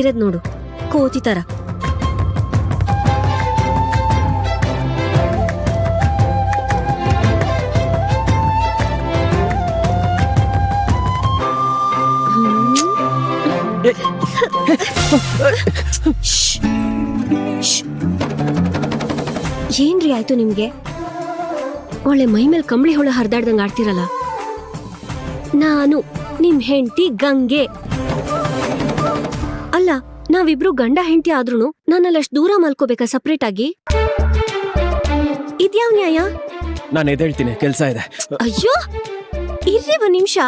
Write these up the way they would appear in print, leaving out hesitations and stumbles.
ಆಗಿರೋದ್ ನೋಡು, ಕೋತಿ ತರ. ಏನ್ರಿ ಆಯ್ತು ನಿಮ್ಗೆ? ಒಳ್ಳೆ ಮೈ ಮೇಲೆ ಕಂಬಳಿ ಹುಳ ಹರಿದಾಡ್ದಂಗ ಆಡ್ತಿರಲ್ಲ. ನಾನು ನಿಮ್ ಹೆಂಡತಿ ಗಂಗೆ ಅಲ್ಲ. ನಾವಿಬ್ರು ಗಂಡ ಹೆಂಡತಿ ಆದ್ರೂ ನನ್ನಲ್ಲಷ್ಟು ದೂರ ಮಲ್ಕೋಬೇಕಾ ಸಪ್ರೇಟ್ ಆಗಿ? ಇದ್ಯಾವ್ ನ್ಯಾಯ? ನಾನು ಎದ್ದೇಳ್ತೀನಿ, ಕೆಲ್ಸ ಇದೆ. ಅಯ್ಯೋ ಇರ್ರಿ ಒಂದ್ ನಿಮಿಷ.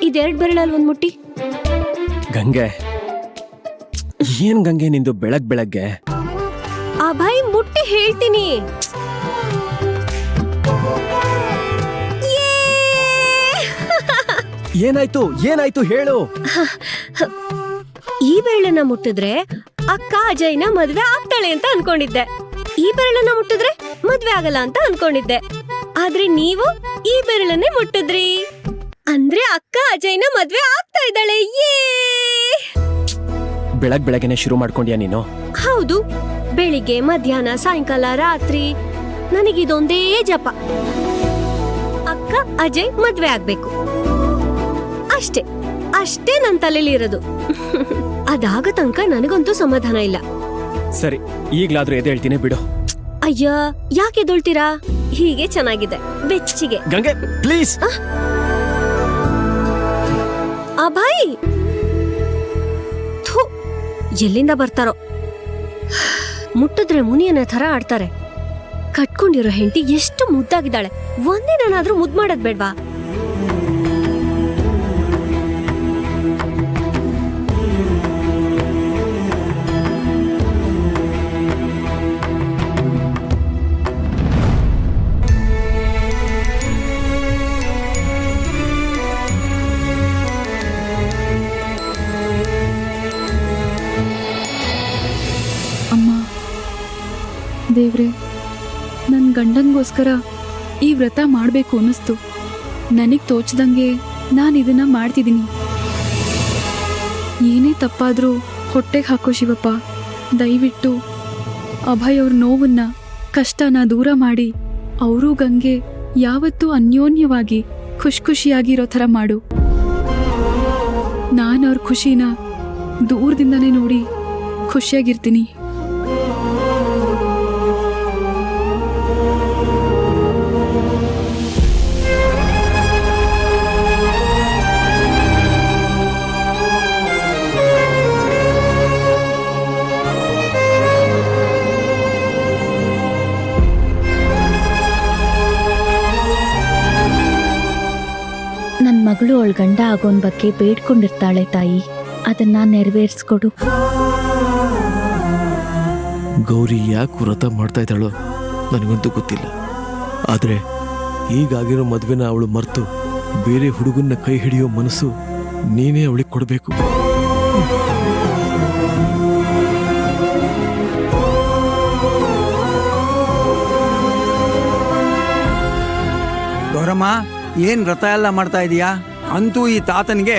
ಇದೆರಡ್ ಬೆರಳಲ್ಲಿ ಒಂದ್ ಮುಟ್ಟಿ. ಗಂಗೆ, ಏನ್ ಗಂಗೆ ನಿಂದು ಬೆಳಗ್ಗೆ? ಅಭಯ್ ಮುಟ್ಟಿ ಹೇಳ್ತೀನಿ. ಏನಾಯ್ತು ಹೇಳು. ಈ ಬೆರಳನ್ನ ಮುಟ್ಟಿದ್ರೆ ಅಕ್ಕ ಅಜಯ್ನ ಮದ್ವೆ ಆಗ್ತಾಳೆ ಅಂತ ಅನ್ಕೊಂಡಿದ್ದೆ. ಈ ಬೆರಳನ್ನ ಮುಟ್ಟಿದ್ರೆ ಮದ್ವೆ ಆಗಲ್ಲ ಅಂತ ಅನ್ಕೊಂಡಿದ್ದೆ. ಆದ್ರೆ ನೀವು ಈ ಬೆರಳನ್ನೇ ಮುಟ್ಟಿದ್ರಿ, ಅಂದ್ರೆ ಅಕ್ಕ ಅಜಯ್ನ ಮದ್ವೆ ಆಗ್ತಾ ಇದ್ದಾಳೆ. ಬೆಳಗ್ಗೆನೆ ಶುರು ಮಾಡ್ಕೊಂಡ್ಯಾ ನೀನು? ಹೌದು, ಬೆಳಿಗ್ಗೆ ಮಧ್ಯಾಹ್ನ ಸಾಯಂಕಾಲ ರಾತ್ರಿ ನನಗಿದೊಂದೇ ಜಪ. ಅಕ್ಕ ಅಜಯ್ ಮದ್ವೆ ಆಗ್ಬೇಕು, ಅಷ್ಟೇ ನನ್ ತಲೆಯಲ್ಲಿ ಇರೋದು. ಅದಾಗ ತನಕ ನನಗಂತೂ ಸಮಾಧಾನ ಇಲ್ಲ. ಸರಿ, ಈಗ್ಲಾದ್ರೂ ಎದ್ದೇಳ್ತೀನಿ ಬಿಡು. ಅಯ್ಯ, ಯಾಕೆ ಎದ್ದೇಳ್ತೀರಾ? ಹೀಗೆ ಚೆನ್ನಾಗಿದೆ, ಬೆಚ್ಚಿಗೆ. ಗಂಗೆ ಪ್ಲೀಸ್. ಅಭಯ್, ಥು, ಎಲ್ಲಿಂದ ಬರ್ತಾರೋ? ಮುಟ್ಟಿದ್ರೆ ಮುನಿಯನ ತರ ಆಡ್ತಾರೆ. ಕಟ್ಕೊಂಡಿರೋ ಹೆಂಡತಿ ಎಷ್ಟು ಮುದ್ದಾಗಿದ್ದಾಳೆ. ಒಂದಿನಾದ್ರೂ ಮುದ್ದು ಮಾಡೋದ್ ಬೇಡ್ವಾ? ದೇವ್ರೆ, ನನ್ನ ಗಂಡನಿಗೋಸ್ಕರ ಈ ವ್ರತ ಮಾಡಬೇಕು ಅನ್ನಿಸ್ತು. ನನಗೆ ತೋಚ್ದಂಗೆ ನಾನು ಇದನ್ನ ಮಾಡ್ತಿದ್ದೀನಿ. ಏನೇ ತಪ್ಪಾದರೂ ಹೊಟ್ಟೆಗೆ ಹಾಕೋ ಶಿವಪ್ಪ. ದಯವಿಟ್ಟು ಅಭಯ್ ಅವ್ರ ನೋವನ್ನ, ಕಷ್ಟನ ದೂರ ಮಾಡಿ ಅವರು ಗಂಗೆ ಯಾವತ್ತೂ ಅನ್ಯೋನ್ಯವಾಗಿ ಖುಷಿಯಾಗಿರೋ ಥರ ಮಾಡು. ನಾನು ಅವ್ರ ಖುಷಿನ ದೂರದಿಂದನೇ ನೋಡಿ ಖುಷಿಯಾಗಿರ್ತೀನಿ. ನನ್ನ ಮಗಳು ಅವಳ ಗಂಡ ಆಗೋನ್ ಬಗ್ಗೆ ಬೇಡ್ಕೊಂಡಿರ್ತಾಳೆ ತಾಯಿ, ಅದನ್ನ ನೆರವೇರಿಸ್ಕೊಡು. ಗೌರಿ ಯಾಕೆ ವ್ರತ ಮಾಡ್ತಾ ಇದ್ದಾಳೋ ನನಗಂತೂ ಗೊತ್ತಿಲ್ಲ. ಆದರೆ ಈಗಾಗಿರೋ ಮದುವೆನ ಅವಳು ಮರೆತು ಬೇರೆ ಹುಡುಗನ್ನ ಕೈ ಹಿಡಿಯೋ ಮನಸ್ಸು ನೀನೇ ಅವಳಿಗೆ ಕೊಡಬೇಕು. ಗೌರಮ್ಮ, ಏನ್ ವ್ರತ ಎಲ್ಲ ಮಾಡ್ತಾ ಇದೀಯಾ? ಅಂತೂ ಈ ತಾತನಿಗೆ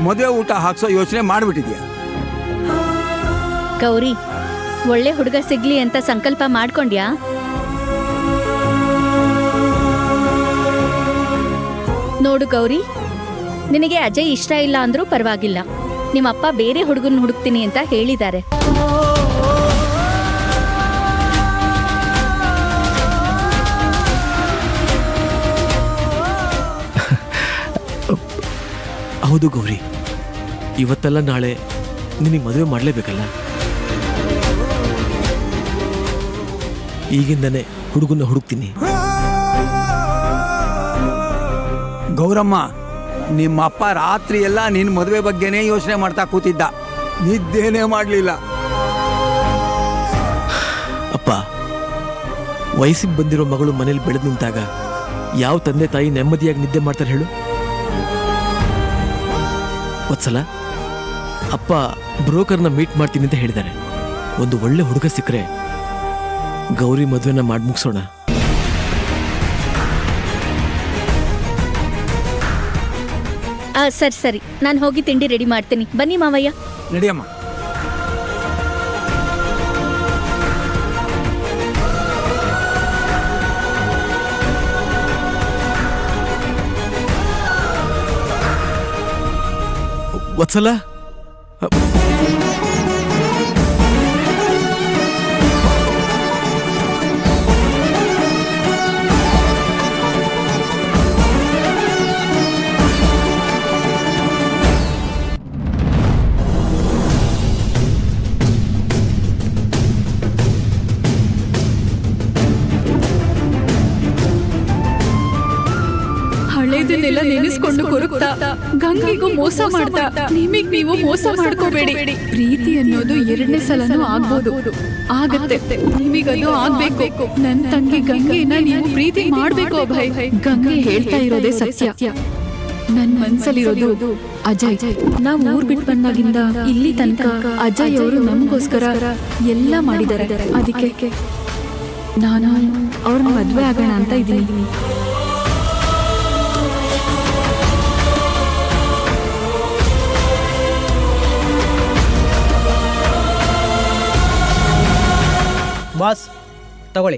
ಮದುವೆ ಊಟ ಹಾಕ್ಸೋ ಯೋಚನೆ ಮಾಡ್ಬಿಟ್ಟಿದ್ಯಾ? ಗೌರಿ, ಒಳ್ಳೆ ಹುಡುಗ ಸಿಗ್ಲಿ ಅಂತ ಸಂಕಲ್ಪ ಮಾಡ್ಕೊಂಡ್ಯಾ? ನೋಡು ಗೌರಿ, ನಿನಗೆ ಅಜಯ್ ಇಷ್ಟ ಇಲ್ಲ ಅಂದ್ರೂ ಪರವಾಗಿಲ್ಲ. ನಿಮ್ಮಪ್ಪ ಬೇರೆ ಹುಡುಗನ ಹುಡುಕ್ತೀನಿ ಅಂತ ಹೇಳಿದ್ದಾರೆ. ಹೌದು ಗೌರಿ, ಇವತ್ತಲ್ಲ ನಾಳೆ ನಿನಗೆ ಮದುವೆ ಮಾಡಲೇಬೇಕಲ್ಲ. ಈಗಿಂದನೇ ಹುಡುಗನ್ನ ಹುಡುಕ್ತೀನಿ. ಗೌರಮ್ಮ, ನಿಮ್ಮಪ್ಪ ರಾತ್ರಿ ಎಲ್ಲ ನಿನ್ನ ಮದುವೆ ಬಗ್ಗೆನೇ ಯೋಚನೆ ಮಾಡ್ತಾ ಕೂತಿದ್ದ, ನಿದ್ದೇನೇ ಮಾಡಲಿಲ್ಲ. ಅಪ್ಪ, ವಯಸ್ಸಿಗೆ ಬಂದಿರೋ ಮಗಳು ಮನೇಲಿ ಬೆಳೆದು ನಿಂತಾಗ ಯಾವ ತಂದೆ ತಾಯಿ ನೆಮ್ಮದಿಯಾಗಿ ನಿದ್ದೆ ಮಾಡ್ತಾರೆ ಹೇಳು? ಒಂದ್ಸಲ ಅಪ್ಪ ಬ್ರೋಕರ್ನ ಮೀಟ್ ಮಾಡ್ತೀನಿ ಅಂತ ಹೇಳಿದ್ದಾರೆ. ಒಂದು ಒಳ್ಳೆ ಹುಡುಗ ಸಿಕ್ಕರೆ ಗೌರಿ ಮದುವೆನ ಮಾಡಿ ಮುಗಿಸೋಣ. ಸರಿ ಸರಿ, ನಾನು ಹೋಗಿ ತಿಂಡಿ ರೆಡಿ ಮಾಡ್ತೀನಿ. ಬನ್ನಿ ಮಾವಯ್ಯ. ನಡಿಯಮ್ಮ. ವತ್ಸಲ, ಹಳೇದನ್ನೆಲ್ಲ ನೆನೆಸ್ಕೊಂಡು ಕೊರಗ್ತಾ ಗಂಗೆಗೂ ಮೋಸ ಮಾಡ್ತಾ ನಿಮಗ್ ನೀವು ಮೋಸ ಮಾಡ್ಕೋಬೇಡಿ. ಪ್ರೀತಿ ಅನ್ನೋದು ಎರಡನೇ ಸಲನೂ ಆಗ್ಬೋದು, ಆಗತ್ತೆ. ನಿಮಗದು ಆಗ್ಬೇಕು. ನನ್ ತಂಗಿ ಗಂಗೆನ ನೀವು ಪ್ರೀತಿ ಮಾಡ್ಬೇಕು ಅಭಯ್. ಗಂಗೆ ಹೇಳ್ತಾ ಇರೋದೇ ಸತ್ಯ. ನನ್ ಮನ್ಸಲ್ಲಿರೋದು ಅಜಯ್. ನಾವ್ ಊರ್ ಬಿಟ್ಟು ಬಂದಾಗಿಂದ ಇಲ್ಲಿ ತನಕ ಅಜಯ್ ಅವರು ನಮಗೋಸ್ಕರ ಎಲ್ಲ ಮಾಡಿದ್ದಾರೆ. ಅದಕ್ಕೆ ನಾನು ಅವ್ರನ್ನ ಮದ್ವೆ ಆಗೋಣ ಅಂತ ಇದ್ದೀನಿ. ಬಾಸ್ ತಗೊಳ್ಳಿ.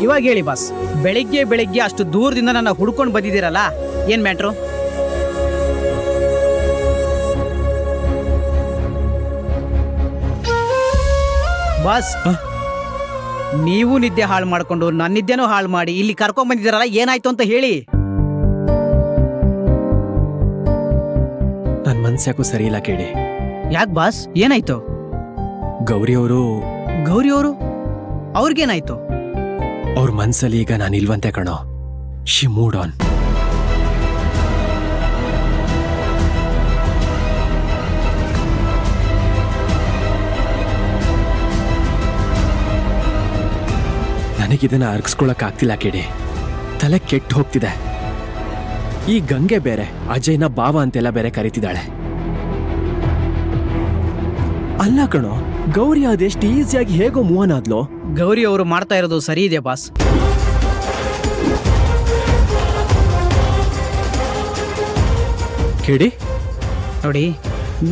ಇವಾಗ ಹೇಳಿ ಬಾಸ್, ಬೆಳಿಗ್ಗೆ ಅಷ್ಟು ದೂರದಿಂದ ನನ್ನ ಹುಡ್ಕೊಂಡು ಬಂದಿದ್ದೀರಲ್ಲ, ಏನ್ ಮ್ಯಾಟ್ರು? ಬಾಸ್, ನೀವು ನಿದ್ದೆ ಹಾಳು ಮಾಡ್ಕೊಂಡು ನನ್ನ ನಿದ್ದೆನೂ ಹಾಳು ಮಾಡಿ ಇಲ್ಲಿ ಕರ್ಕೊಂಡ್ ಬಂದಿದ್ದೀರಲ್ಲ, ಏನಾಯ್ತು ಅಂತ ಹೇಳಿ. ನನ್ ಮನ್ಸ್ಯಾಕೂ ಸರಿ ಇಲ್ಲ ಕೇಳಿ. ಯಾಕೆ ಬಾಸ್, ಏನಾಯ್ತು? ಗೌರಿ ಅವರು ಅವ್ರಿಗೇನಾಯ್ತು? ಅವ್ರ ಮನ್ಸಲ್ಲಿ ಈಗ ನಾನು ಇಲ್ವಂತೆ ಕಣೋ. ಶಿ ಮೂಡ್ ಆನ್. ನನಗಿದನ್ನ ಅರ್ಗಿಸ್ಕೊಳಕ್ ಆಗ್ತಿಲ್ಲ ಕೇಳಿ. ತಲೆ ಕೆಟ್ಟು ಹೋಗ್ತಿದೆ. ಈ ಗಂಗೆ ಬೇರೆ ಅಜಯ್ನ ಬಾವ ಅಂತೆಲ್ಲ ಬೇರೆ ಕರೀತಿದ್ದಾಳೆ. ಅಲ್ಲ ಕಣೋ, ಗೌರಿ ಅದೆಷ್ಟು ಈಸಿಯಾಗಿ ಹೇಗೋ ಮೂವನ್ ಆದ್ಲೋ. ಗೌರಿ ಅವರು ಮಾಡ್ತಾ ಇರೋದು ಸರಿ ಇದೆ ಬಾಸ್. ಕೇಳಿ ನೋಡಿ,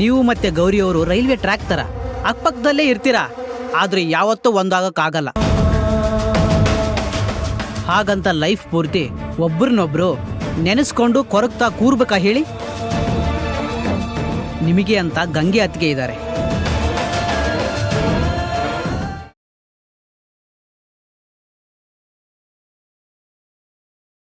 ನೀವು ಮತ್ತೆ ಗೌರಿ ಅವರು ರೈಲ್ವೆ ಟ್ರ್ಯಾಕ್ ತರ ಅಕ್ಕಪಕ್ಕದಲ್ಲೇ ಇರ್ತೀರಾ, ಆದ್ರೆ ಯಾವತ್ತೂ ಒಂದಾಗಕ್ಕಾಗಲ್ಲ. ಹಾಗಂತ ಲೈಫ್ ಪೂರ್ತಿ ಒಬ್ರನ್ನೊಬ್ರು ನೆನೆಸ್ಕೊಂಡು ಕೊರಗ್ತಾ ಕೂರ್ಬೇಕಾ ಹೇಳಿ? ನಿಮಗೆ ಅಂತ ಗಂಗೆ ಅತ್ತಿಗೆ ಇದ್ದಾರೆ.